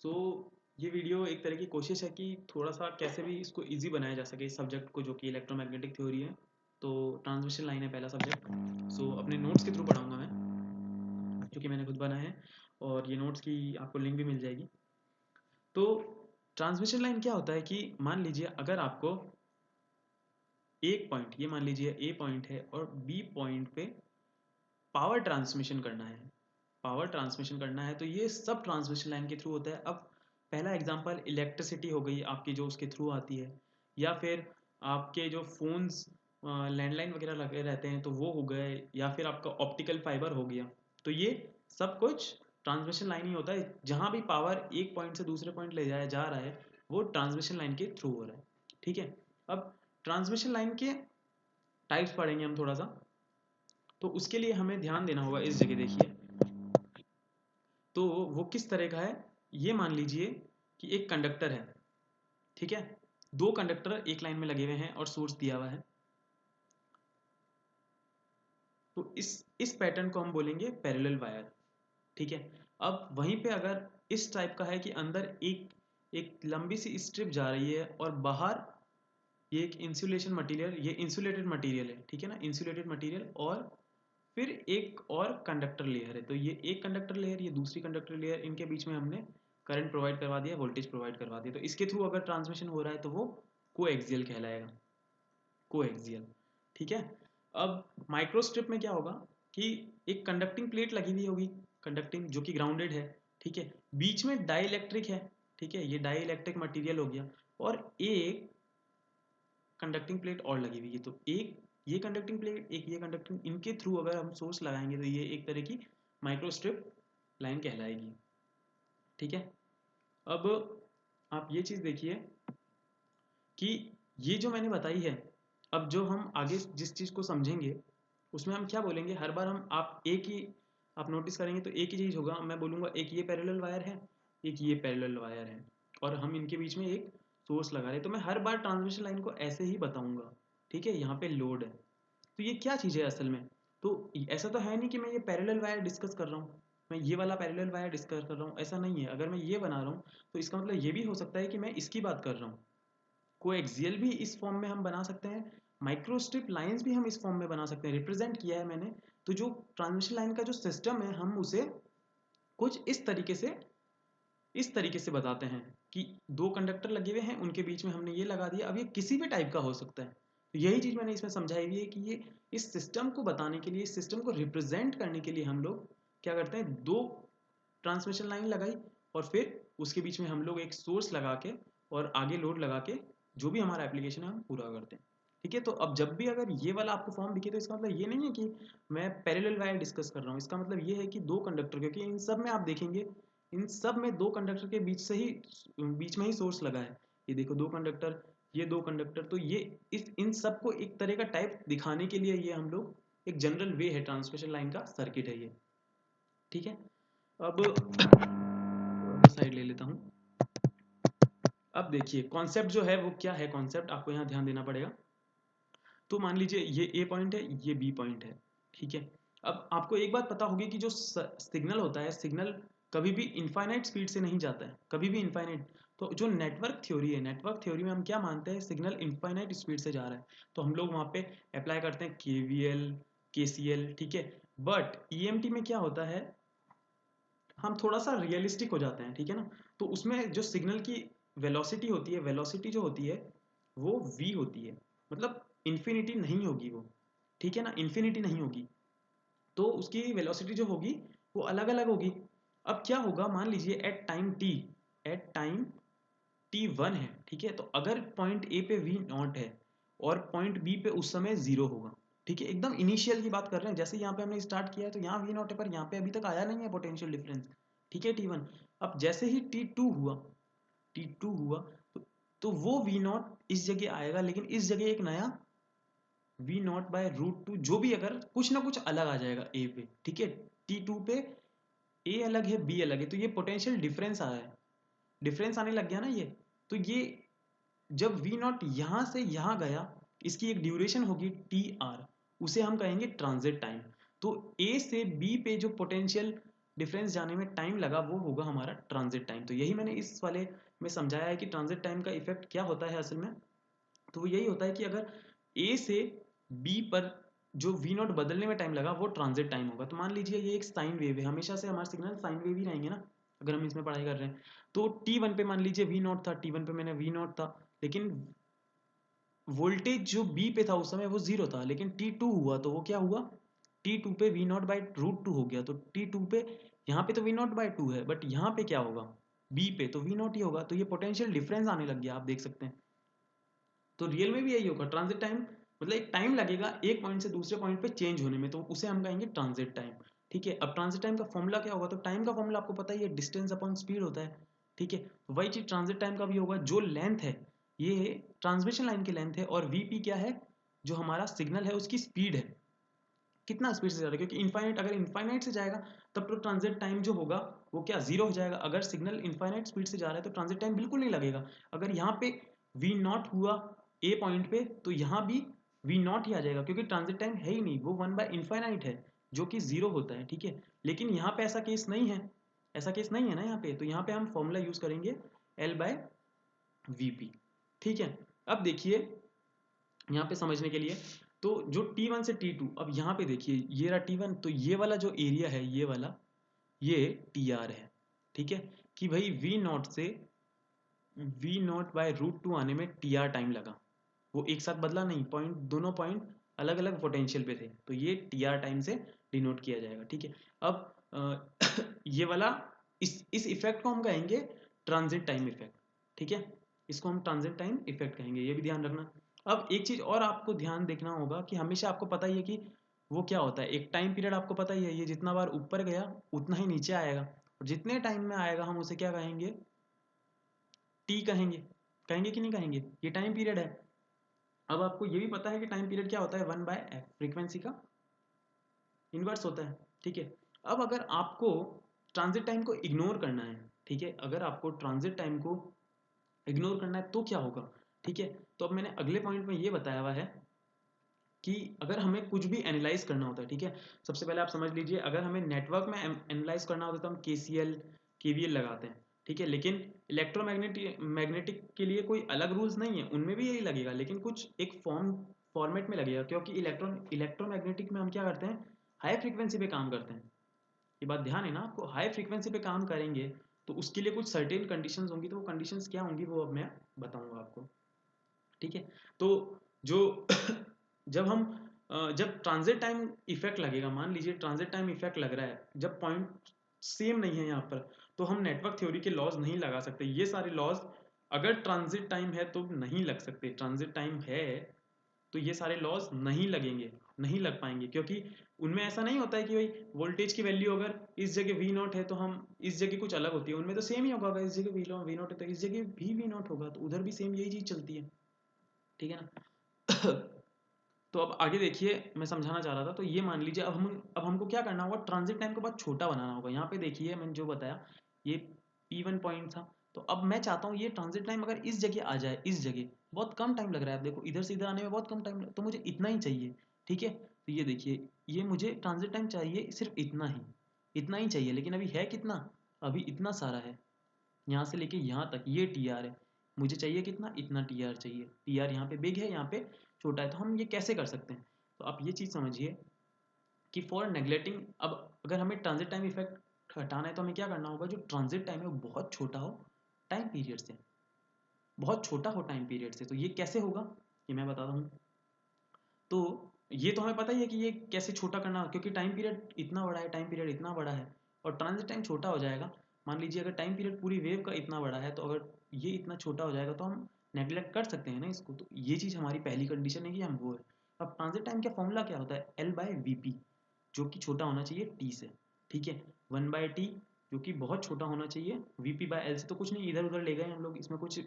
सो ये वीडियो एक तरह की कोशिश है कि थोड़ा सा कैसे भी इसको इजी बनाया जा सके इस सब्जेक्ट को, जो कि इलेक्ट्रोमैग्नेटिक थ्योरी है। तो ट्रांसमिशन लाइन है पहला सब्जेक्ट। सो अपने नोट्स के थ्रू पढ़ाऊंगा मैं, क्योंकि मैंने खुद बनाए हैं और ये नोट्स की आपको लिंक भी मिल जाएगी। तो ट्रांसमिशन लाइन क्या होता है कि मान लीजिए अगर आपको एक पॉइंट, ये मान लीजिए ए पॉइंट है और बी पॉइंट पे पावर ट्रांसमिशन करना है, पावर ट्रांसमिशन करना है, तो ये सब ट्रांसमिशन लाइन के थ्रू होता है। अब पहला एग्जांपल इलेक्ट्रिसिटी हो गई आपकी, जो उसके थ्रू आती है, या फिर आपके जो फोन्स लैंडलाइन वगैरह लगे रहते हैं तो वो हो गए, या फिर आपका ऑप्टिकल फाइबर हो गया। तो ये सब कुछ ट्रांसमिशन लाइन ही होता है। जहाँ भी पावर एक पॉइंट से दूसरे पॉइंट ले जाया जा रहा है वो ट्रांसमिशन लाइन के थ्रू हो रहा है। ठीक है, अब ट्रांसमिशन लाइन के टाइप्स पढ़ेंगे हम थोड़ा सा। तो उसके लिए हमें ध्यान देना होगा, इस जगह देखिए। तो वो किस तरह का है, ये मान लीजिए कि एक कंडक्टर है, ठीक है, दो कंडक्टर एक लाइन में लगे हुए हैं और सोर्स दिया हुआ है। तो इस पैटर्न को हम बोलेंगे पैरेलल वायर। ठीक है, अब वहीं पे अगर इस टाइप का है कि अंदर एक एक लंबी सी स्ट्रिप जा रही है और बाहर ये एक इंसुलेशन मटेरियल, ये इंसुलेटेड मटेरियल है, ठीक है ना, इंसुलेटेड मटेरियल, और फिर एक और कंडक्टर लेयर है। तो ये एक कंडक्टर लेयर, ये दूसरी कंडक्टर लेयर, इनके बीच में हमने करंट प्रोवाइड करवा दिया, वोल्टेज प्रोवाइड करवा दिया। तो इसके थ्रू अगर ट्रांसमिशन हो रहा है तो वो कोएक्सियल कहलाएगा, कोएक्सियल। ठीक है, अब माइक्रोस्ट्रिप में क्या होगा कि एक कंडक्टिंग प्लेट लगी हुई होगी, कंडक्टिंग, जो कि ग्राउंडेड है, ठीक है, बीच में डाइइलेक्ट्रिक है, ठीक है, ये डाइइलेक्ट्रिक मटेरियल हो गया, और एक कंडक्टिंग प्लेट और लगी हुई है। तो एक ये कंडक्टिंग प्लेट, एक ये कंडक्टिंग, इनके थ्रू अगर हम सोर्स लगाएंगे तो ये एक तरह की माइक्रोस्ट्रिप लाइन कहलाएगी। ठीक है, अब आप ये चीज़ देखिए कि ये जो मैंने बताई है, अब जो हम आगे जिस चीज़ को समझेंगे उसमें हम क्या बोलेंगे, हर बार हम आप एक ही, आप नोटिस करेंगे तो एक ही चीज़ होगा। मैं बोलूँगा एक ये पैरेलल वायर है, एक ये पैरेलल वायर है, और हम इनके बीच में एक सोर्स लगा रहे हैं। तो मैं हर बार ट्रांसमिशन लाइन को ऐसे ही बताऊंगा। ठीक है, यहाँ पे लोड है, तो ये क्या चीज़ है असल में। तो ऐसा तो है नहीं कि मैं ये पैरेलल वायर डिस्कस कर रहा हूँ, मैं ये वाला पैरेलल वायर डिस्कस कर रहा हूँ, ऐसा नहीं है। अगर मैं ये बना रहा हूँ तो इसका मतलब ये भी हो सकता है कि मैं इसकी बात कर रहा हूँ। कोएक्सियल भी इस फॉर्म में हम बना सकते हैं, माइक्रोस्ट्रिप लाइंस भी हम इस फॉर्म में बना सकते हैं, रिप्रेजेंट किया है मैंने। तो जो ट्रांसमिशन लाइन का जो सिस्टम है हम उसे कुछ इस तरीके से बताते हैं कि दो कंडक्टर लगे हुए हैं, उनके बीच में हमने ये लगा दिया। अब ये किसी भी टाइप का हो सकता है, तो यही चीज़ मैंने इसमें समझाई हुई है कि ये इस सिस्टम को बताने के लिए, इस सिस्टम को रिप्रेजेंट करने के लिए हम लोग क्या करते हैं, दो ट्रांसमिशन लाइन लगाई और फिर उसके बीच में हम लोग एक सोर्स लगा के और आगे लोड लगा के जो भी हमारा एप्लीकेशन है हम पूरा करते हैं। ठीक है, तो अब जब भी अगर ये वाला आपको फॉर्म दिखे तो इसका मतलब ये नहीं है कि मैं पैरेलल वायर डिस्कस कर रहा हूँ। इसका मतलब ये है कि दो कंडक्टर, क्योंकि इन सब में आप देखेंगे, इन सब में दो कंडक्टर के बीच में ही सोर्स लगा है। ये देखो दो कंडक्टर, ये दो कंडक्टर, तो ये इस इन सब को एक तरह का टाइप दिखाने के लिए ये हम लोग एक जनरल वे है, ट्रांसमिशन लाइन का सर्किट है ये। ठीक है, अब साइड ले लेता हूँ। अब देखिए कॉन्सेप्ट जो है वो क्या है, कॉन्सेप्ट आपको यहाँ ध्यान देना पड़ेगा। तो मान लीजिए ये ए पॉइंट है, ये बी पॉइंट है, ठीक है। अब आपको एक बात पता होगी कि जो सिग्नल होता है, सिग्नल कभी भी इनफाइनाइट स्पीड से नहीं जाता है, कभी भी इनफाइनाइट। तो जो नेटवर्क थ्योरी है, नेटवर्क थ्योरी में हम क्या मानते हैं, सिग्नल इनफाइनाइट स्पीड से जा रहा है, तो हम लोग वहाँ पे अप्लाई करते हैं केवीएल, केसीएल, ठीक है। बट ईएमटी में क्या होता है, हम थोड़ा सा रियलिस्टिक हो जाते हैं, ठीक है ना। तो उसमें जो सिग्नल की वेलोसिटी होती है, वेलोसिटी जो होती है वो v होती है, मतलब इन्फिनिटी नहीं होगी वो, ठीक है ना, इन्फिनिटी नहीं होगी। तो उसकी वेलोसिटी जो होगी वो अलग अलग होगी। अब क्या होगा, मान लीजिए at time t, at time t1 है, ठीक है, तो अगर पॉइंट ए पे v नॉट है और पॉइंट बी पे उस समय जीरो होगा, ठीक है, एकदम इनिशियल की बात कर रहे हैं। जैसे यहाँ पे हमने स्टार्ट किया है तो यहाँ v नॉट है, पर यहाँ पे अभी तक आया नहीं है पोटेंशियल डिफरेंस, ठीक है, t1। अब जैसे ही t2 हुआ, t2 हुआ, तो वो v नॉट इस जगह आएगा, लेकिन इस जगह एक नया v naught by root two, जो भी अगर कुछ ना कुछ अलग आ जाएगा a पे, ठीक है। t2 पे a अलग है, b अलग है, तो ये पोटेंशियल डिफरेंस आया है, डिफरेंस आने लग गया ना ये। तो ये जब v नॉट यहाँ से यहाँ गया, इसकी एक ड्यूरेशन होगी tr, उसे हम कहेंगे ट्रांजिट टाइम। तो a से b पे जो पोटेंशियल डिफरेंस जाने में टाइम लगा वो होगा हमारा ट्रांजिट टाइम। तो यही मैंने इस वाले में समझाया है कि ट्रांजिट टाइम का इफेक्ट क्या होता है असल में। तो वो यही होता है कि अगर ए से बी पर जो वी नॉट बदलने में टाइम लगा वो ट्रांजिट टाइम होगा। तो मान लीजिए ये एक साइन वेव है, हमेशा से हमारे सिग्नल साइन वेव ही रहेंगे ना अगर हम इसमें पढ़ाई कर रहे हैं। तो T1 पे मान लीजिए वी नॉट था, T1 पे मैंने वी नॉट था, लेकिन वोल्टेज जो बी पे था उस समय वो 0 था, लेकिन T2 हुआ तो वो क्या हुआ, T2 पे V naught by root two हो गया। तो T2 पे यहाँ पे तो वी नॉट बाई टू है, बट यहाँ पे क्या होगा, बी पे तो वी नॉट ही होगा। तो ये पोटेंशियल डिफरेंस आने लग गया, आप देख सकते हैं। तो रियल में भी यही होगा, ट्रांजिट टाइम मतलब एक टाइम लगेगा एक पॉइंट से दूसरे पॉइंट पे चेंज होने में, तो उसे हम कहेंगे ट्रांजिट टाइम। ठीक है, अब ट्रांजिट टाइम का फॉर्मूला क्या होगा, तो टाइम का फॉर्मूला आपको पता ही है, डिस्टेंस अपॉन स्पीड होता है। ठीक है, तो वही चीज ट्रांजिट टाइम का भी होगा, जो लेंथ है ये ट्रांसमिशन लाइन की लेंथ है, और वीपी क्या है, जो हमारा सिग्नल है उसकी स्पीड है, कितना स्पीड से जा रहा है, क्योंकि इनफाइनाइट, अगर इनफाइनाइट से जाएगा तब तो ट्रांजिट टाइम जो होगा वो क्या, जीरो हो जाएगा। अगर सिग्नल इनफाइनाइट स्पीड से जा रहा है तो ट्रांजिट टाइम बिल्कुल नहीं लगेगा। अगर यहाँ पे वी नॉट हुआ ए पॉइंट पे तो यहाँ भी वी नॉट ही आ जाएगा, क्योंकि ट्रांजिट टाइम है ही नहीं, वो वन बाय इनफाइनाइट है जो कि जीरो होता है। ठीक है, लेकिन यहाँ पे ऐसा केस नहीं है, ऐसा केस नहीं है ना यहाँ पे, तो यहाँ पे हम फॉर्मूला यूज करेंगे एल बाय वी पी। ठीक है, अब देखिए यहाँ पे समझने के लिए, तो जो T1 से T2, अब यहाँ पे देखिए ये रहा T1, तो ये वाला जो एरिया है ये वाला, ये TR है। ठीक है, कि भाई V नॉट से V naught by root two आने में TR टाइम लगा, वो एक साथ बदला नहीं, पॉइंट दोनों पॉइंट अलग अलग पोटेंशियल पे थे, तो ये TR टाइम से डिनोट किया जाएगा। ठीक है, अब ये वाला इस इफेक्ट को हम कहेंगे ट्रांजिट टाइम इफेक्ट। ठीक है, इसको हम ट्रांजिट टाइम इफेक्ट कहेंगे, ये भी ध्यान रखना। अब एक चीज और आपको ध्यान देखना होगा कि हमेशा आपको पता ही है कि वो क्या होता है, एक टाइम पीरियड आपको पता ही है, ये जितना बार ऊपर गया उतना ही नीचे आएगा, और जितने टाइम में आएगा हम उसे क्या कहेंगे, टी कहेंगे। कहेंगे कि नहीं कहेंगे, ये टाइम पीरियड है। अब आपको ये भी पता है कि टाइम पीरियड क्या होता है, वन बाय एफ, फ्रीक्वेंसी का इनवर्स होता है। ठीक है, अब अगर आपको ट्रांजिट टाइम को इग्नोर करना है, ठीक है, अगर आपको ट्रांजिट टाइम को इग्नोर करना है तो क्या होगा। ठीक है, तो अब मैंने अगले पॉइंट में ये बताया हुआ है कि अगर हमें कुछ भी एनालाइज करना होता है, ठीक है, सबसे पहले आप समझ लीजिए, अगर हमें नेटवर्क में एनालाइज करना होता है तो हम KCL KVL लगाते हैं। ठीक है, लेकिन मैग्नेटिक के लिए कोई अलग रूल्स नहीं है, उनमें भी यही लगेगा, लेकिन कुछ एक फॉर्मेट में लगेगा, क्योंकि इलेक्ट्रोमैग्नेटिक में हम क्या करते हैं, हाई फ्रीक्वेंसी पे काम करते हैं। ये बात ध्यान है ना आपको, हाई फ्रीक्वेंसी पे काम करेंगे तो उसके लिए कुछ सर्टेन कंडीशंस होंगी, तो वो कंडीशंस क्या होंगी वो अब मैं बताऊंगा आपको। ठीक है, तो जो जब ट्रांजिट टाइम इफेक्ट लगेगा, मान लीजिए ट्रांजिट टाइम इफेक्ट लग रहा है, जब पॉइंट सेम नहीं है यहाँ पर, तो हम नेटवर्क थ्योरी के लॉज नहीं लगा सकते, ये सारे लॉज अगर ट्रांजिट टाइम है तो नहीं लग सकते, ट्रांजिट टाइम है तो ये सारे लॉज नहीं लगेंगे, नहीं लग पाएंगे, क्योंकि उनमें ऐसा नहीं होता है कि भाई वोल्टेज की वैल्यू अगर इस जगह वी नॉट है तो हम इस जगह कुछ अलग होती है, उनमें तो सेम ही होगा, इस जगह वी नॉट है तो इस जगह भी वी नॉट होगा, तो उधर भी सेम यही चीज चलती है। ठीक है ना। तो अब आगे देखिए, मैं समझाना चाह रहा था, तो ये मान लीजिए अब हमको क्या करना होगा, ट्रांजिट टाइम को बहुत छोटा बनाना होगा। यहाँ पे देखिए मैंने जो बताया ये P1 पॉइंट था, तो अब मैं चाहता हूँ ये ट्रांजिट टाइम अगर इस जगह आ जाए, इस जगह बहुत कम टाइम लग रहा है, आप देखो इधर से इधर आने में बहुत कम टाइम, तो मुझे इतना ही चाहिए। ठीक है, तो ये देखिए, ये मुझे ट्रांजिट टाइम चाहिए सिर्फ इतना ही चाहिए, लेकिन अभी है कितना, अभी इतना सारा है, यहाँ से लेके यहाँ तक ये TR है, मुझे चाहिए कितना, इतना TR चाहिए, TR यहाँ पे बिग है, यहाँ पे छोटा है, तो हम ये कैसे कर सकते हैं, तो आप ये चीज़ समझिए कि फॉर नेग्लेक्टिंग, अब अगर हमें ट्रांजिट टाइम इफेक्ट हटाना है तो हमें क्या करना होगा, जो ट्रांजिट टाइम है वो बहुत छोटा हो टाइम पीरियड से, बहुत छोटा हो टाइम पीरियड से। तो ये कैसे होगा, ये मैं बताता हूँ। तो ये तो हमें पता ही है कि ये कैसे छोटा करना, क्योंकि टाइम पीरियड इतना बड़ा है, टाइम पीरियड इतना बड़ा है, और ट्रांजिट टाइम छोटा हो जाएगा। मान लीजिए अगर टाइम पीरियड पूरी वेव का इतना बड़ा है, तो अगर ये इतना छोटा हो जाएगा तो हम नेग्लेक्ट कर सकते हैं ना इसको, तो ये चीज़ हमारी पहली कंडीशन है कि हम वो है। अब ट्रांजिट टाइम का फॉर्मूला क्या होता है, एल बाय वी पी, जो कि छोटा होना चाहिए टी से। ठीक है, वन बाय टी जो कि बहुत छोटा होना चाहिए वी पी बाय एल से, तो कुछ नहीं, इधर उधर ले गए हम लोग, इसमें कुछ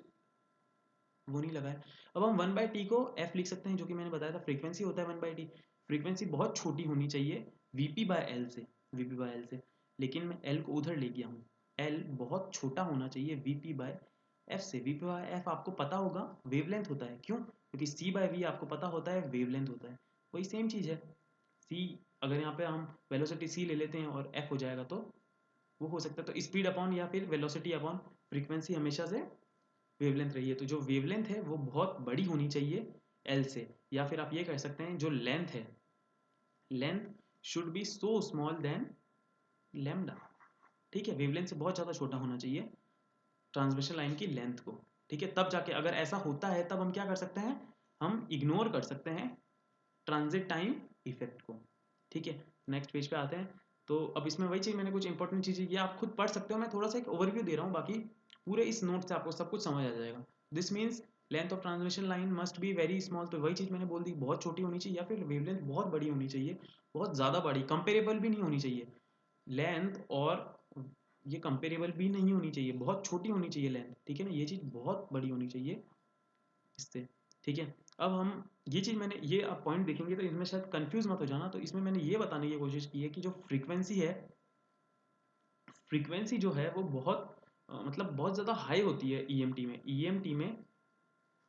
वो नहीं लगा है। अब हम वन बाई टी को एफ लिख सकते हैं, जो कि मैंने बताया था फ्रीक्वेंसी होता है वन बाई टी, फ्रीक्वेंसी बहुत छोटी होनी चाहिए वीपी बाय एल से, वीपी बाय एल से, लेकिन मैं एल को उधर ले गया हूँ, एल बहुत छोटा होना चाहिए वीपी बाय एफ से। वीपी बाय एफ आपको पता होगा वेवलेंथ होता है, क्यों, क्योंकि सी बाय वी आपको पता होता है वेवलेंथ होता है, वही सेम चीज़ है। सी अगर यहाँ पे हम वेलोसिटी सी ले लेते हैं और एफ हो जाएगा तो वो हो सकता है। तो स्पीड अपॉन या फिर वेलोसिटी अपॉन फ्रीक्वेंसी हमेशा से वेवलेंथ रही है। तो जो वेवलेंथ है वो बहुत बड़ी होनी चाहिए एल से, या फिर आप ये कह सकते हैं जो लेंथ है, length should be so small then lambda. ठीक है, वेवलेंथ से बहुत ज़्यादा छोटा होना चाहिए ट्रांसमिशन लाइन की लेंथ को। ठीक है, तब जाके अगर ऐसा होता है तब हम क्या कर सकते हैं, हम इग्नोर कर सकते हैं ट्रांजिट टाइम इफेक्ट को। ठीक है, नेक्स्ट पेज पे आते हैं। तो अब इसमें वही चीज़, मैंने कुछ इंपॉर्टेंट चीज़ें ये आप खुद पढ़ सकते हो, मैं थोड़ा सा एक ओवरव्यू दे रहा हूँ, बाकी पूरे इस नोट से आपको सब कुछ समझ आ जाएगा। This means length of transmission line must be very small. तो वही चीज़ मैंने बोल दी, बहुत छोटी होनी चाहिए या फिर वेवलेंथ बहुत बड़ी होनी चाहिए, बहुत ज़्यादा बड़ी, कंपेरेबल भी नहीं होनी चाहिए लेंथ, और ये कंपेरेबल भी नहीं होनी चाहिए, बहुत छोटी होनी चाहिए लेंथ। ठीक है ना, ये चीज़ बहुत बड़ी होनी चाहिए इससे। ठीक है, अब हम ये चीज़, मैंने ये आप पॉइंट देखेंगे तो इसमें शायद कंफ्यूज मत हो जाना। तो इसमें मैंने ये बताने की कोशिश की है कि जो फ्रीक्वेंसी है, फ्रीक्वेंसी जो है वो बहुत मतलब बहुत ज़्यादा हाई होती है ईएमटी में,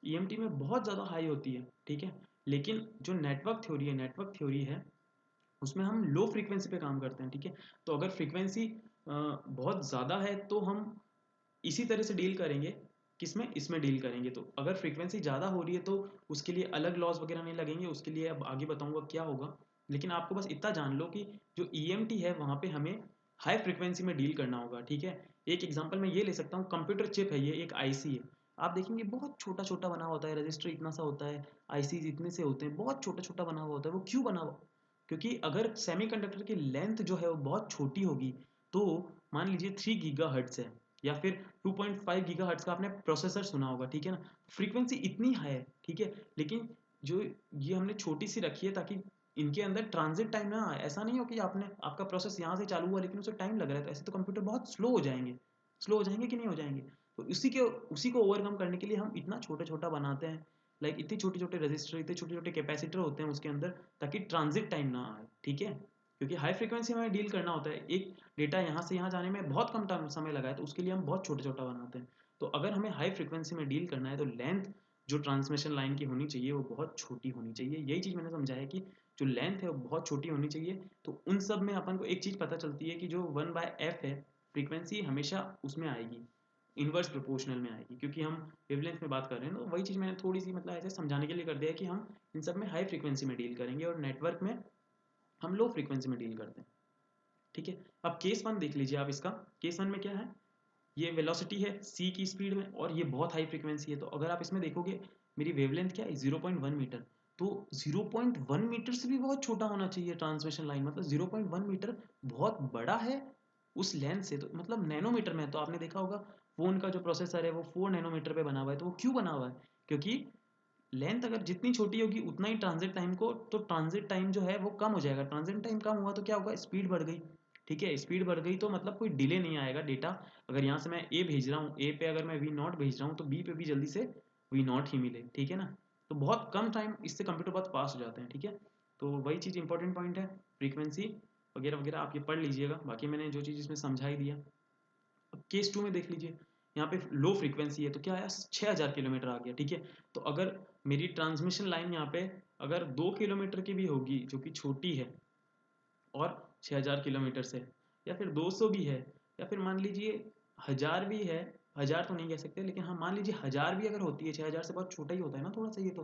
ईएमटी में बहुत ज़्यादा हाई होती है। ठीक है, लेकिन जो नेटवर्क थ्योरी है उसमें हम लो फ्रीक्वेंसी पे काम करते हैं। ठीक है, तो अगर फ्रीक्वेंसी बहुत ज़्यादा है तो हम इसी तरह से डील करेंगे, किसमें, इसमें डील करेंगे। तो अगर फ्रीक्वेंसी ज़्यादा हो रही है तो उसके लिए अलग लॉस वगैरह नहीं लगेंगे, उसके लिए अब आगे बताऊंगा क्या होगा। लेकिन आपको बस इतना जान लो कि जो ईएमटी है वहाँ पे हमें हाई फ्रीक्वेंसी में डील करना होगा। ठीक है, एक एग्जांपल मैं ये ले सकता हूँ, कंप्यूटर चिप है, ये एक आईसी है। आप देखेंगे बहुत छोटा छोटा बना होता है, रजिस्टर इतना सा होता है, आईसीज इतने से होते हैं, बहुत छोटा छोटा बना हुआ होता है। वो क्यों बना हुआ, क्योंकि अगर सेमीकंडक्टर की लेंथ जो है वो बहुत छोटी होगी, तो मान लीजिए 3 गीगाहर्ट्ज़ है या फिर 2.5 गीगाहर्ट्ज़ का आपने प्रोसेसर सुना होगा। ठीक है ना, फ्रीक्वेंसी इतनी हाई है। ठीक है, लेकिन जो ये हमने छोटी सी रखी है ताकि इनके अंदर ट्रांजिट टाइम ना आए। ऐसा नहीं हो कि आपने, आपका प्रोसेस यहाँ से चालू हुआ लेकिन उसे टाइम लग रहा है, तो ऐसे तो कंप्यूटर बहुत स्लो हो जाएंगे, स्लो हो जाएंगे कि नहीं हो जाएंगे। तो उसी को ओवरकम करने के लिए हम इतना छोटा छोटा बनाते हैं, लाइक इतने छोटे छोटे रजिस्टर, इतने छोटे छोटे कैपेसिटर होते हैं उसके अंदर, ताकि ट्रांजिट टाइम ना आए। ठीक है, क्योंकि हाई फ्रीक्वेंसी में डील करना होता है, एक डेटा यहाँ से यहाँ जाने में बहुत कम टाइम समय लगा है, तो उसके लिए हम बहुत छोटा छोटा बनाते हैं। तो अगर हमें हाई फ्रीक्वेंसी में डील करना है तो लेंथ जो ट्रांसमिशन लाइन की होनी चाहिए वो बहुत छोटी होनी चाहिए। यही चीज़ मैंने समझाया कि जो लेंथ है वो बहुत छोटी होनी चाहिए। तो उन सब में अपन को एक चीज़ पता चलती है कि जो 1/f है फ्रीक्वेंसी, हमेशा उसमें आएगी, इन्वर्स प्रोपोर्शनल में आएगी, क्योंकि हम वेवलेंथ में बात कर रहे हैं। तो वही चीज़ मैंने थोड़ी सी मतलब ऐसे समझाने के लिए कर दिया है कि हम इन सब में हाई फ्रीक्वेंसी में डील करेंगे और नेटवर्क में हम लो फ्रीक्वेंसी में डील करते हैं। ठीक है, अब केस वन देख लीजिए आप इसका। केस वन में क्या है, ये वेलोसिटी है सी की स्पीड में और ये बहुत हाई फ्रीक्वेंसी है। तो अगर आप इसमें देखोगे मेरी वेवलेंथ क्या है, 0.1 मीटर। तो 0.1 मीटर से भी बहुत छोटा होना चाहिए ट्रांसमिशन लाइन, मतलब 0.1 मीटर बहुत बड़ा है उस लेंथ से। तो मतलब नैनोमीटर में, तो आपने देखा होगा फोन का जो प्रोसेसर है वो 4 नैनोमीटर पे बना हुआ है। तो वो क्यों बना हुआ है, क्योंकि लेंथ अगर जितनी छोटी होगी उतना ही ट्रांजिट टाइम को, तो ट्रांजिट टाइम जो है वो कम हो जाएगा। ट्रांजिट टाइम कम हुआ तो क्या होगा, स्पीड बढ़ गई। ठीक है, स्पीड बढ़ गई तो मतलब कोई डिले नहीं आएगा डेटा। अगर यहाँ से मैं ए भेज रहा हूँ, ए पे अगर मैं वी नॉट भेज रहा हूँ तो बी पे भी जल्दी से वी नॉट ही मिले। ठीक है ना, तो बहुत कम टाइम, इससे कंप्यूटर बहुत फास्ट हो जाते हैं। ठीक है, तो वही चीज़ इंपॉर्टेंट पॉइंट है, फ्रीक्वेंसी वगैरह वगैरह आप ये पढ़ लीजिएगा, बाकी मैंने जो चीज़ इसमें समझा ही दिया। अब केस टू में देख लीजिए, यहाँ पे लो फ्रीक्वेंसी है तो क्या आया, 6000 किलोमीटर आ गया। ठीक है, तो अगर मेरी ट्रांसमिशन लाइन यहाँ पे अगर 2 किलोमीटर की भी होगी जो कि छोटी है, और 6000 किलोमीटर से, या फिर 200 भी है, या फिर मान लीजिए 1000 भी है, 1000 तो नहीं कह सकते लेकिन हाँ मान लीजिए 1000 भी अगर होती है, 6000 से बहुत छोटा ही होता है ना थोड़ा सा ये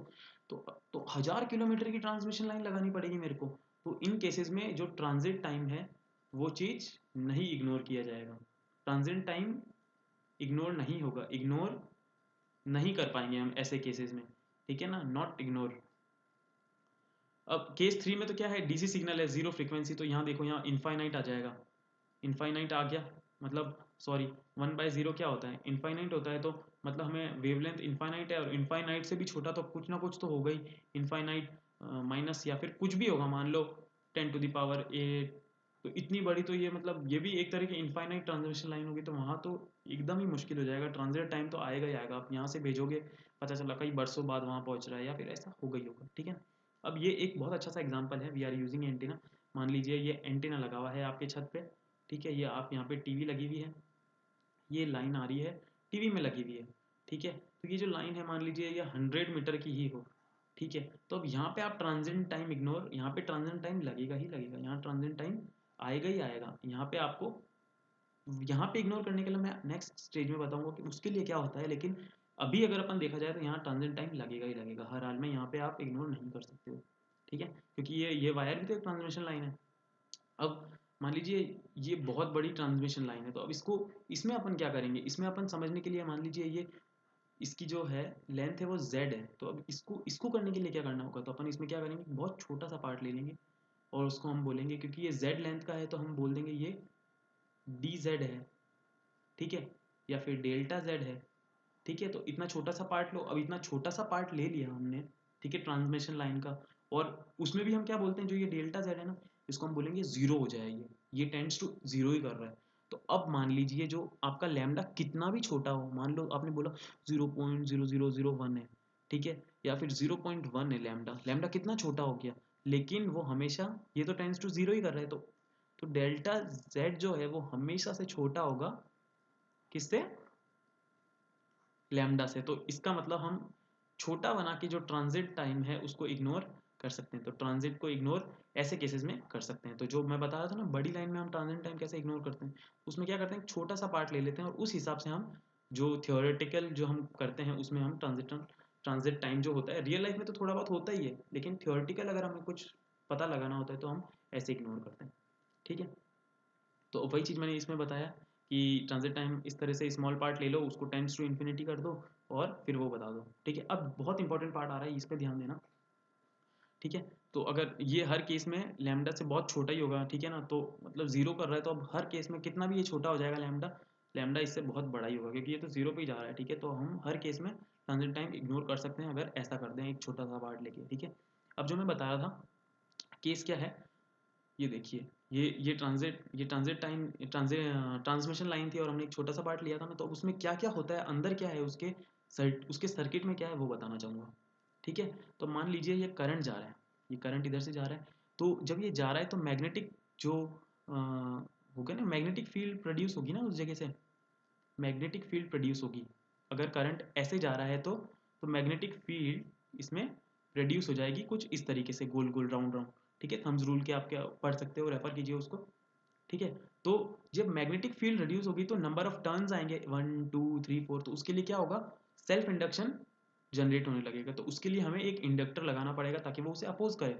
तो 1000 किलोमीटर की ट्रांसमिशन लाइन लगानी पड़ेगी मेरे को। तो इन केसेस में जो ट्रांजिट टाइम है वो चीज़ नहीं इग्नोर किया जाएगा, ट्रांजिट टाइम इग्नोर नहीं होगा, इग्नोर नहीं कर पाएंगे हम ऐसे केसेस में। ठीक है ना, नॉट इग्नोर। अब केस थ्री में तो क्या है, डीसी सिग्नल है, जीरो फ्रीक्वेंसी। तो यहाँ देखो, यहाँ इनफाइनाइट आ जाएगा, इनफाइनाइट आ गया, मतलब सॉरी 1/0 क्या होता है, इनफाइनाइट होता है। तो मतलब हमें वेवलेंथ इनफाइनाइट है और इनफाइनाइट से भी छोटा तो कुछ ना कुछ तो होगा ही, इनफाइनाइट माइनस या फिर कुछ भी होगा, मान लो 10⁸8। तो इतनी बड़ी तो ये मतलब ये भी एक तरह की इनफाइनाइट ट्रांसमिशन लाइन होगी, तो वहाँ तो एकदम ही मुश्किल हो जाएगा, ट्रांजिट टाइम तो आएगा ही आएगा। आप यहाँ से भेजोगे, पता चला कई बरसों बाद वहाँ पहुँच रहा है, या फिर ऐसा होगा ही होगा। ठीक है, अब ये एक बहुत अच्छा सा एग्जाम्पल है, वी आर यूजिंग एंटीना। मान लीजिए ये एंटीना लगा हुआ है आपके छत पे। ठीक है, ये आप यहाँ पे टीवी लगी हुई है, ये लाइन आ रही है, टीवी में लगी हुई है। ठीक है, तो ये जो लाइन है मान लीजिए ये 100 मीटर की ही हो। ठीक है, तो अब यहाँ पे आप ट्रांजिट टाइम इग्नोर, यहाँ पे ट्रांजिट टाइम लगेगा ही लगेगा, यहाँ ट्रांजिट टाइम आएगा ही आएगा। यहाँ पे आपको यहाँ पे इग्नोर करने के लिए मैं नेक्स्ट स्टेज में बताऊंगा कि उसके लिए क्या होता है, लेकिन अभी अगर अपन देखा जाए तो यहाँ ट्रांजिट टाइम लगेगा ही लगेगा हर हाल में, यहाँ पे आप इग्नोर नहीं कर सकते हो, ठीक है, क्योंकि ये वायर भी तो एक ट्रांसमिशन लाइन है। अब मान लीजिए ये बहुत बड़ी ट्रांसमिशन लाइन है, तो अब इसको इसमें अपन क्या करेंगे, इसमें अपन समझने के लिए मान लीजिए ये इसकी जो है लेंथ है वो z है, तो अब इसको इसको करने के लिए क्या करना होगा, तो अपन इसमें क्या करेंगे, बहुत छोटा सा पार्ट ले लेंगे और उसको हम बोलेंगे, क्योंकि ये z लेंथ का है तो हम बोल देंगे ये dz है, ठीक है, या फिर डेल्टा z है, ठीक है। तो इतना छोटा सा पार्ट लो, अब इतना छोटा सा पार्ट ले लिया हमने, ठीक है, ट्रांसमिशन लाइन का, और उसमें भी हम क्या बोलते हैं, जो ये डेल्टा जेड है ना, इसको हम बोलेंगे जीरो हो जाए, ये टेंड्स टू जीरो ही कर रहा है। तो अब मान लीजिए जो आपका लैम्डा कितना भी छोटा हो, मान लो आपने बोला 0.0001 है, ठीक है, या फिर 0.1 है, लैम्डा लैम्डा कितना छोटा हो गया, लेकिन वो हमेशा ये तो टेंड्स टू जीरो ही कर रहा है, तो डेल्टा जेड जो है वो हमेशा से छोटा होगा किससे, लैम्डा से। तो इसका मतलब हम छोटा बना के जो ट्रांजिट टाइम है उसको इग्नोर कर सकते हैं, तो ट्रांजिट को इग्नोर ऐसे केसेस में कर सकते हैं। तो जो मैं बता रहा था ना, बड़ी लाइन में हम ट्रांजिट टाइम कैसे इग्नोर करते हैं, उसमें क्या करते हैं, छोटा सा पार्ट ले लेते हैं और उस हिसाब से हम जो थियोरेटिकल जो हम करते हैं उसमें हम ट्रांजिट टाइम जो होता है, रियल लाइफ में तो थोड़ा बहुत होता ही है, लेकिन थियोरेटिकल अगर हमें कुछ पता लगाना होता है तो हम ऐसे इग्नोर करते हैं, ठीक है। तो वही चीज़ मैंने इसमें बताया कि ट्रांजिट टाइम इस तरह से स्मॉल पार्ट ले लो, उसको टेंड्स टू इन्फिनिटी कर दो और फिर वो बता दो, ठीक है। अब बहुत इंपॉर्टेंट पार्ट आ रहा है, इस पर ध्यान देना, ठीक है। तो अगर ये हर केस में लैम्डा से बहुत छोटा ही होगा, ठीक है ना, तो मतलब जीरो कर रहा है, तो अब हर केस में कितना भी ये छोटा हो जाएगा लैम्डा, लैम्डा इससे बहुत बड़ा ही होगा, क्योंकि ये तो जीरो पे ही जा रहा है, ठीक है। तो हम हर केस में ट्रांजिट टाइम इग्नोर कर सकते हैं अगर ऐसा कर दें एक छोटा सा पार्ट लेके, ठीक है। अब जो मैं बता रहा था केस क्या है, ये देखिए, ये ट्रांजिट टाइम ट्रांसमिशन लाइन थी और हमने एक छोटा सा पार्ट लिया था ना, तो उसमें क्या क्या होता है, अंदर क्या है उसके सर्किट में क्या है वो बताना चाहूँगा, ठीक है। तो मान लीजिए ये करंट जा रहा है, ये करंट इधर से जा रहा है, तो जब ये जा रहा है तो मैग्नेटिक जो होगा ना, मैग्नेटिक फील्ड प्रोड्यूस होगी ना उस जगह से, मैग्नेटिक फील्ड प्रोड्यूस होगी, अगर करंट ऐसे जा रहा है तो मैग्नेटिक फील्ड इसमें प्रोड्यूस हो जाएगी कुछ इस तरीके से, गोल गोल राउंड राउंड, ठीक है। थम्स रूल के आप क्या पढ़ सकते हो, रेफर कीजिए उसको, ठीक है। तो जब मैग्नेटिक फील्ड रिड्यूस होगी तो नंबर ऑफ टर्न्स आएंगे 1 2 3 4, तो उसके लिए क्या होगा, सेल्फ इंडक्शन जनरेट होने लगेगा, तो उसके लिए हमें एक इंडक्टर लगाना पड़ेगा ताकि वो उसे अपोज करे,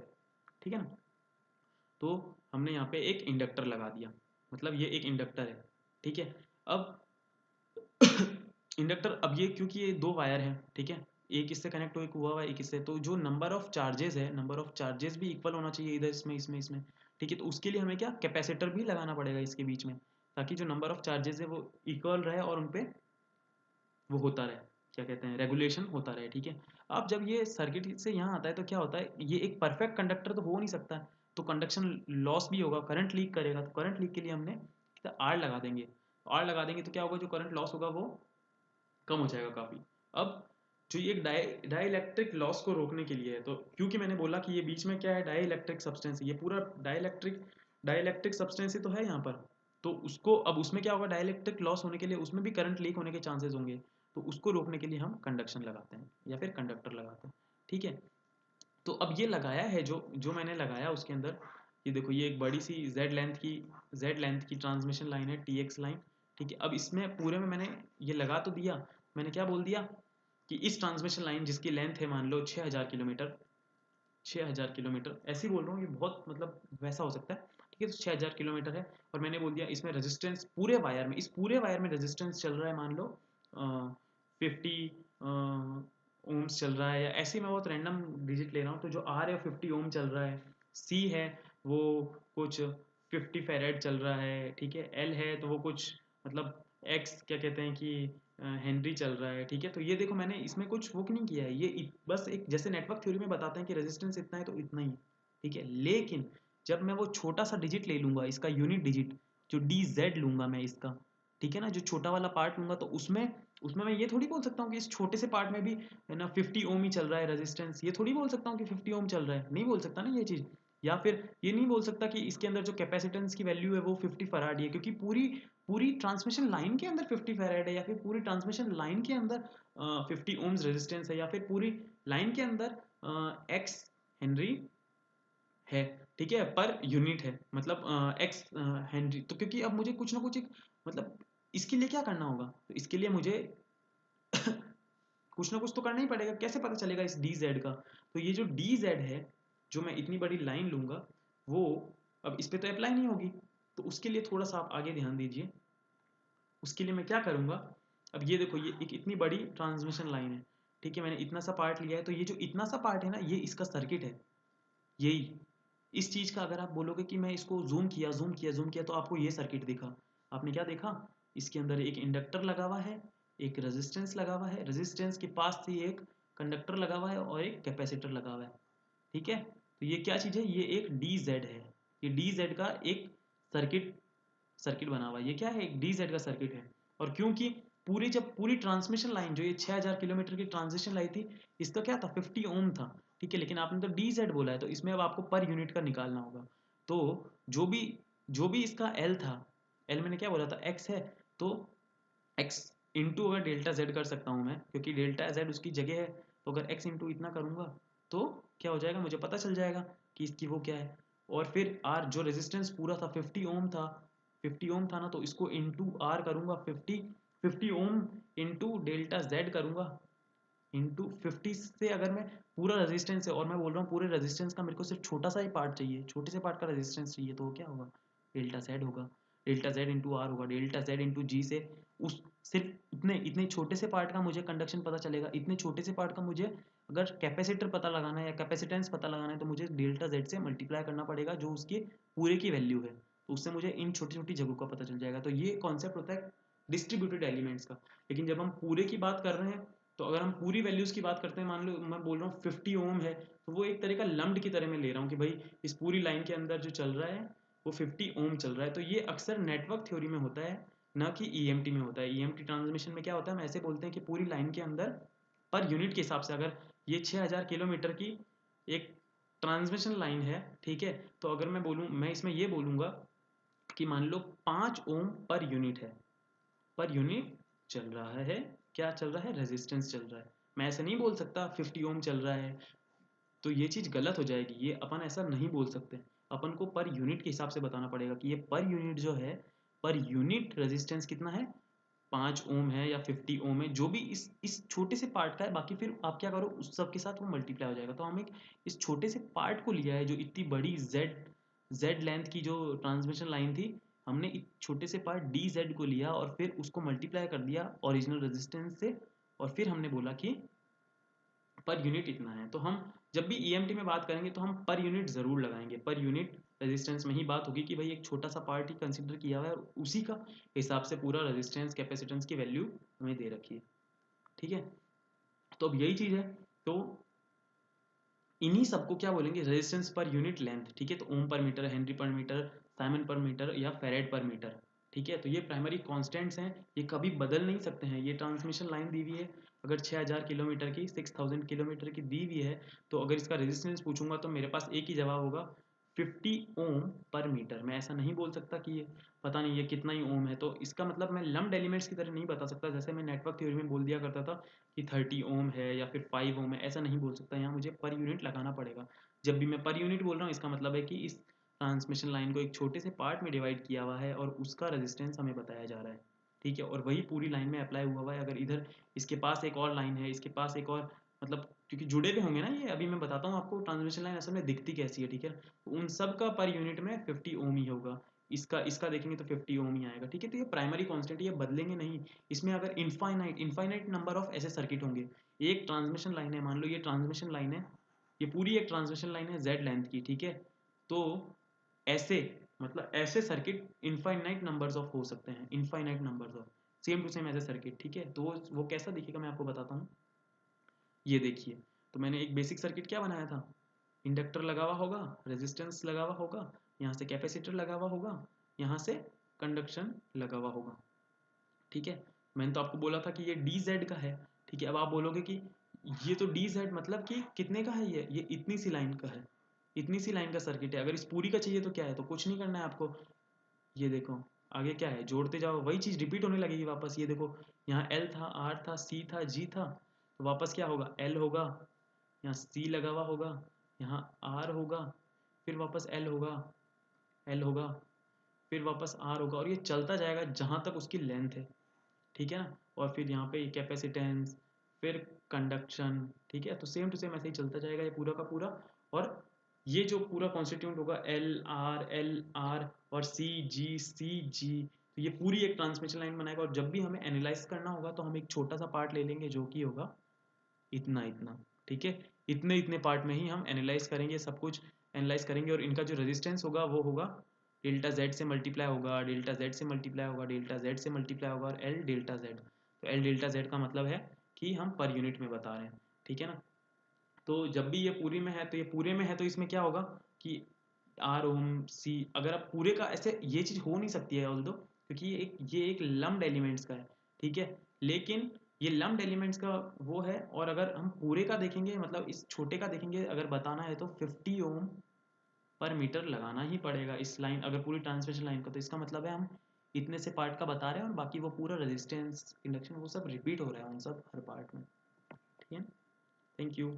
ठीक है ना। तो हमने यहाँ पे एक इंडक्टर लगा दिया, मतलब ये एक इंडक्टर है, ठीक है। अब इंडक्टर, अब ये क्योंकि ये दो वायर हैं, ठीक है, एक इससे कनेक्ट हो, एक हुआ हुआ है, एक इससे, तो जो नंबर ऑफ चार्जेस है, नंबर ऑफ चार्जेस भी इक्वल होना चाहिए इधर, इसमें, ठीक है। तो उसके लिए हमें क्या कैपेसिटर भी लगाना पड़ेगा इसके बीच में, ताकि जो नंबर ऑफ चार्जेस है वो इक्वल रहे और उनपे वो होता रहे, क्या कहते हैं, रेगुलेशन होता रहे, ठीक है। अब जब ये सर्किट से यहाँ आता है तो क्या होता है, ये एक परफेक्ट कंडक्टर तो हो नहीं सकता है, तो कंडक्शन लॉस भी होगा, करंट लीक करेगा, तो करंट लीक के लिए हमने आर लगा देंगे, आर लगा देंगे तो क्या होगा, जो करंट लॉस होगा वो कम हो जाएगा काफ़ी। अब जो ये डाइलेक्ट्रिक लॉस को रोकने के लिए है, तो क्योंकि मैंने बोला कि ये बीच में क्या है, डाइलेक्ट्रिक सब्सटेंस, ये पूरा डाइलेक्ट्रिक सब्सटेंस ही तो है यहाँ पर, तो उसको अब उसमें क्या होगा, डाइलेक्ट्रिक लॉस होने के लिए उसमें भी करंट लीक होने के चांसेस होंगे, तो उसको रोकने के लिए हम कंडक्शन लगाते हैं या फिर कंडक्टर लगाते हैं, ठीक है। तो अब ये लगाया है जो जो मैंने लगाया उसके अंदर, ये देखो, ये एक बड़ी सी जेड लेंथ की ट्रांसमिशन लाइन है, टीएक्स लाइन, ठीक है। अब इसमें पूरे में मैंने ये लगा तो दिया, मैंने क्या बोल दिया कि इस ट्रांसमिशन लाइन जिसकी लेंथ है मान लो 6000 किलोमीटर, 6000 किलोमीटर ऐसे ही बोल रहा हूँ, ये बहुत मतलब वैसा हो सकता है, ठीक है। तो 6000 किलोमीटर है, और मैंने बोल दिया इसमें रेजिस्टेंस पूरे वायर में, इस पूरे वायर में रेजिस्टेंस चल रहा है मान लो 50 ओम्स चल रहा है, या ऐसे ही मैं बहुत रैंडम डिजिट ले रहा हूँ, तो जो आर है 50 ओम चल रहा है, सी है वो कुछ 50 फेरेड चल रहा है, ठीक है, एल है तो वो कुछ मतलब एक्स क्या कहते हैं कि हेनरी चल रहा है, ठीक है। तो ये देखो मैंने इसमें कुछ वो नहीं किया है, ये बस एक जैसे नेटवर्क थ्योरी में बताते हैं कि रेजिस्टेंस इतना है तो इतना ही, ठीक है। लेकिन जब मैं वो छोटा सा डिजिट ले लूंगा, इसका यूनिट डिजिट जो डी जेड लूंगा मैं इसका, ठीक है ना, जो छोटा वाला पार्ट लूंगा, तो उसमें उसमें मैं ये थोड़ी बोल सकता हूँ कि इस छोटे से पार्ट में भी है ना 50 ओम ही चल रहा है रेजिस्टेंस, ये थोड़ी बोल सकता हूँ कि 50 ओम चल रहा है, नहीं बोल सकता ना ये चीज़। या फिर ये नहीं बोल सकता कि इसके अंदर जो कैपेसिटेंस की वैल्यू है वो 50 फराड है, क्योंकि पूरी पूरी ट्रांसमिशन लाइन के अंदर 50 फैराड है, या फिर पूरी ट्रांसमिशन लाइन के अंदर 50 ओम्स रेजिस्टेंस है, या फिर पूरी लाइन के अंदर एक्स हेनरी है, ठीक है, पर यूनिट है, मतलब एक्स हेनरी। तो क्योंकि अब मुझे कुछ ना कुछ एक मतलब इसके लिए क्या करना होगा? तो इसके लिए मुझे कुछ ना कुछ तो करना ही पड़ेगा। कैसे पता चलेगा इस डी जेड का? तो ये जो डी जेड है, जो मैं इतनी बड़ी लाइन लूंगा, वो अब इस पे तो अप्लाई नहीं होगी। तो उसके लिए थोड़ा सा आप आगे ध्यान दीजिए। उसके लिए मैं क्या करूंगा, अब ये देखो, ये एक इतनी बड़ी ट्रांसमिशन लाइन है, ठीक है, मैंने इतना सा पार्ट लिया है। तो ये जो इतना सा पार्ट है ना, ये इसका सर्किट है। यही इस चीज का अगर आप बोलोगे कि मैं इसको जूम किया जूम किया जूम किया, तो आपको ये सर्किट दिखा। आपने क्या देखा? इसके अंदर एक इंडक्टर लगा हुआ है, एक रेजिस्टेंस लगा हुआ है, रेजिस्टेंस के पास से एक कंडक्टर लगा हुआ है और एक कैपेसिटर लगा हुआ है। ठीक है, तो ये क्या चीज है? ये एक डी जेड है। ये डी जेड का एक सर्किट सर्किट बना हुआ है। ये क्या है? एक डी जेड का सर्किट है। और क्योंकि जब पूरी ट्रांसमिशन लाइन जो ये 6000 किलोमीटर की ट्रांसमिशन लाइन थी, इसका क्या था? 50 ओम था। ठीक है, लेकिन आपने तो डी जेड बोला है, तो इसमें अब आपको पर यूनिट का निकालना होगा। तो जो भी इसका एल था, एल मैंने क्या बोला था? एक्स है। तो एक्स इंटू अगर डेल्टा जेड कर सकता हूँ मैं, क्योंकि डेल्टा जेड उसकी जगह है। तो अगर एक्स इंटू इतना करूंगा तो क्या हो जाएगा? मुझे पता चल जाएगा कि इसकी वो क्या है। और फिर आर, जो रेजिस्टेंस पूरा था 50 ओम था, 50 ओम था ना, तो इसको इंटू आर करूंगा, 50 ओम इंटू डेल्टा जेड करूंगा, इंटू 50 से अगर मैं पूरा रेजिस्टेंस है, और मैं बोल रहा हूँ पूरे रेजिस्टेंस का मेरे को सिर्फ छोटा सा ही पार्ट चाहिए, छोटे से पार्ट का रेजिस्टेंस चाहिए, तो वो क्या होगा? डेल्टा जेड होगा। डेल्टा जेड इंटू आर होगा। डेल्टा जेड इंटू जी से उस सिर्फ इतने इतने छोटे से पार्ट का मुझे कंडक्शन पता चलेगा। इतने छोटे से पार्ट का मुझे अगर कैपेसिटर पता लगाना है या कैपेसिटेंस पता लगाना है, तो मुझे डेल्टा जेड से मल्टीप्लाई करना पड़ेगा, जो उसके पूरे की वैल्यू है। तो उससे मुझे इन छोटी छोटी जगहों का पता चल जाएगा। तो ये कॉन्सेप्ट होता है डिस्ट्रीब्यूटेड एलिमेंट्स का। लेकिन जब हम पूरे की बात कर रहे हैं, तो अगर हम पूरी वैल्यूज की बात करते हैं, मान लो मैं बोल रहा हूँ 50 ओम है, तो वो एक तरह का लम्ड की तरह मैं ले रहा हूँ कि भाई इस पूरी लाइन के अंदर जो चल रहा है वो 50 ओम चल रहा है। तो ये अक्सर नेटवर्क थ्योरी में होता है, ना कि ईएमटी में होता है। ईएमटी ट्रांसमिशन में क्या होता है? हम ऐसे बोलते हैं कि पूरी लाइन के अंदर पर यूनिट के हिसाब से, अगर ये 6000 किलोमीटर की एक ट्रांसमिशन लाइन है, ठीक है, तो अगर मैं बोलूँ, मैं इसमें ये बोलूँगा कि मान लो 5 ओम पर यूनिट है, पर यूनिट चल रहा है। क्या चल रहा है? रेजिस्टेंस चल रहा है। मैं ऐसे नहीं बोल सकता 50 ओम चल रहा है, तो ये चीज़ गलत हो जाएगी। ये अपन ऐसा नहीं बोल सकते। अपन को पर यूनिट के हिसाब से बताना पड़ेगा कि ये पर यूनिट जो है, पर यूनिट रेजिस्टेंस कितना है? 5 ओम है या 50 ओम है, जो भी इस छोटे से पार्ट का है। बाकी फिर आप क्या करो, उस सब के साथ वो मल्टीप्लाई हो जाएगा। तो हम एक इस छोटे से पार्ट को लिया है, जो इतनी बड़ी जेड लेंथ की जो ट्रांसमिशन लाइन थी, हमने इस छोटे से पार्ट डी जेड को लिया और फिर उसको मल्टीप्लाई कर दिया ओरिजिनल रेजिस्टेंस से, और फिर हमने बोला कि पर यूनिट इतना है। तो हम जब भी ईएमटी में बात करेंगे तो हम पर यूनिट ज़रूर लगाएंगे। पर यूनिट रेजिस्टेंस में ही बात होगी कि भाई एक छोटा सा पार्ट ही कंसिडर किया हुआ है, और उसी का हिसाब से पूरा रेजिस्टेंस कैपेसिटेंस की वैल्यू हमें दे रखी है। ठीक है, तो अब यही चीज़ है। तो इन्हीं सबको क्या बोलेंगे? Resistance per unit length. ठीक है, तो ओम पर मीटर, हेनरी पर मीटर, साइमन पर मीटर या फेरेड पर मीटर। ठीक है, तो ये प्राइमरी कांस्टेंट्स हैं, ये कभी बदल नहीं सकते हैं। ये ट्रांसमिशन लाइन दी हुई है, अगर 6000 किलोमीटर की, 6000 किलोमीटर की दी हुई है, तो अगर इसका रेजिस्टेंस पूछूंगा तो मेरे पास एक ही जवाब होगा, 50 ओम पर मीटर। मैं ऐसा नहीं बोल सकता कि ये पता नहीं ये कितना ही ओम है। तो इसका मतलब मैं लम्प्ड एलिमेंट्स की तरह नहीं बता सकता, जैसे मैं नेटवर्क थ्योरी में बोल दिया करता था कि 30 ओम है या फिर 5 ओम है। ऐसा नहीं बोल सकता, यहाँ मुझे पर यूनिट लगाना पड़ेगा। जब भी मैं पर यूनिट बोल रहा हूँ, इसका मतलब है कि इस ट्रांसमिशन लाइन को एक छोटे से पार्ट में डिवाइड किया हुआ है और उसका रेजिस्टेंस हमें बताया जा रहा है। ठीक है, और वही पूरी लाइन में अप्लाई हुआ है। अगर इधर इसके पास एक और लाइन है, इसके पास एक और, मतलब क्योंकि जुड़े हुए होंगे ना ये, अभी मैं बताता हूँ आपको ट्रांसमिशन लाइन असल में दिखती कैसी है। ठीक है, तो उन सब का पर यूनिट में 50 ओम ही होगा। इसका इसका देखेंगे तो 50 ओम ही आएगा। ठीक है, तो ये प्राइमरी कांस्टेंट, ये बदलेंगे नहीं। इसमें अगर इनफाइनाइट नंबर ऑफ ऐसे सर्किट होंगे, एक ट्रांसमिशन लाइन है, मान लो ये ट्रांसमिशन लाइन है, ये पूरी एक ट्रांसमिशन लाइन है जेड लेंथ की। ठीक है, तो ऐसे, मतलब ऐसे सर्किट इनफाइनाइट नंबर्स ऑफ हो सकते हैं, infinite numbers of same to same ऐसे सर्किट। ठीक है, तो वो कैसा दिखेगा मैं आपको बताता हूँ। ये देखिए, तो मैंने एक बेसिक सर्किट क्या बनाया था? इंडक्टर लगा हुआ होगा, रेजिस्टेंस लगा हुआ होगा, यहाँ से कैपेसिटर लगा हुआ होगा, यहाँ से कंडक्शन लगा हुआ होगा। ठीक है, मैंने तो आपको बोला था कि ये डी जेड का है। ठीक है, अब आप बोलोगे कि ये तो डी जेड मतलब कि कितने का है? ये इतनी सी लाइन का है, इतनी सी लाइन का सर्किट है। अगर इस पूरी का चाहिए तो क्या है? तो कुछ नहीं करना है आपको। ये देखो, आगे क्या है? जोड़ते जाओ, वही चीज़ रिपीट होने लगेगी वापस। ये देखो, यहाँ एल था, आर था, सी था, जी था, तो वापस क्या होगा? एल होगा, यहाँ सी लगा हुआ होगा, यहाँ आर होगा, फिर वापस एल होगा, एल होगा, फिर वापस आर होगा, और ये चलता जाएगा जहाँ तक उसकी लेंथ है, ठीक है ना। और फिर यहाँ पे कैपेसिटेंस, फिर कंडक्शन, ठीक है। तो सेम टू सेम ऐसे ही चलता जाएगा ये पूरा का पूरा। और ये जो पूरा कॉन्स्टिट्यूंट होगा एल आर और सी जी, तो ये पूरी एक ट्रांसमिशन लाइन बनाएगा। और जब भी हमें एनालाइज करना होगा तो हम एक छोटा सा पार्ट ले लेंगे जो कि होगा इतना इतना, ठीक है। इतने इतने पार्ट में ही हम एनालाइज करेंगे, सब कुछ एनालाइज करेंगे। और इनका जो रेजिस्टेंस होगा वो होगा डेल्टा जेड से मल्टीप्लाई होगा, डेल्टा जेड से मल्टीप्लाई होगा, डेल्टा जेड से मल्टीप्लाई होगा, और एल डेल्टा जेड। तो एल डेल्टा जेड का मतलब है कि हम पर यूनिट में बता रहे हैं, ठीक है ना। तो जब भी ये पूरी में है, तो ये पूरे में है, तो इसमें क्या होगा कि आर ओम सी, अगर आप पूरे का ऐसे, ये चीज़ हो नहीं सकती है ऑल्दो, क्योंकि ये एक लम्प्ड एलिमेंट्स का है, ठीक है। लेकिन ये लम्प्ड एलिमेंट्स का वो है। और अगर हम पूरे का देखेंगे, मतलब इस छोटे का देखेंगे, अगर बताना है तो 50 ओम पर मीटर लगाना ही पड़ेगा इस लाइन, अगर पूरी ट्रांसमिशन लाइन का। तो इसका मतलब है हम इतने से पार्ट का बता रहे हैं, और बाकी वो पूरा रेजिस्टेंस, इंडक्शन, वो सब रिपीट हो रहा है उन सब हर पार्ट में, ठीक है। Thank you.